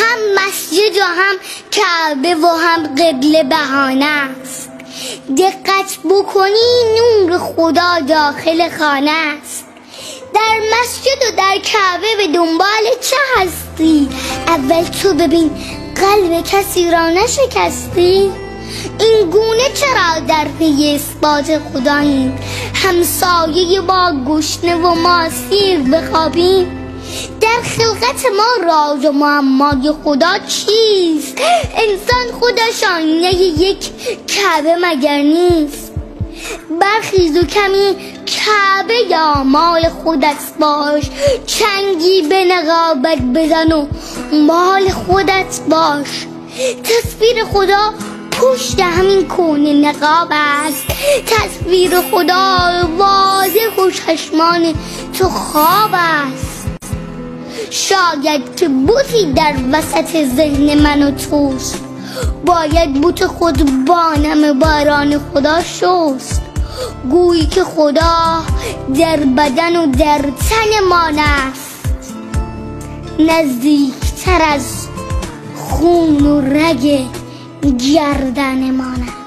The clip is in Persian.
هم مسجد و هم کعبه و هم قبله بهانه است. دقت بکنی نور خدا داخل خانه است. در مسجد و در کعبه به دنبال چه هستی؟ اول تو ببین قلب کسی را نشکستی؟ این گونه چرا در پی اثبات خداییم؟ همسایه با گشنه و ما سیر بخوابیم. در خلقت ما راز و معمای خدا چیست؟ انسان خودش آینه یک کعبه مگر نیست؟ برخیز و کمی کعبه یا مال خودت باش، چنگی به نقابت بزن و مال خودت باش. تصویر خدا پشت همین کون نقاب است. تصویر خدا واضح و چشمان تو خواب است. شاید که بوتی در وسط ذهن من و توست، باید بوت خود با نم باران خدا شست. گویی که خدا در بدن و در تن ما است، نزدیکتر از خون و رگ گردن ما است.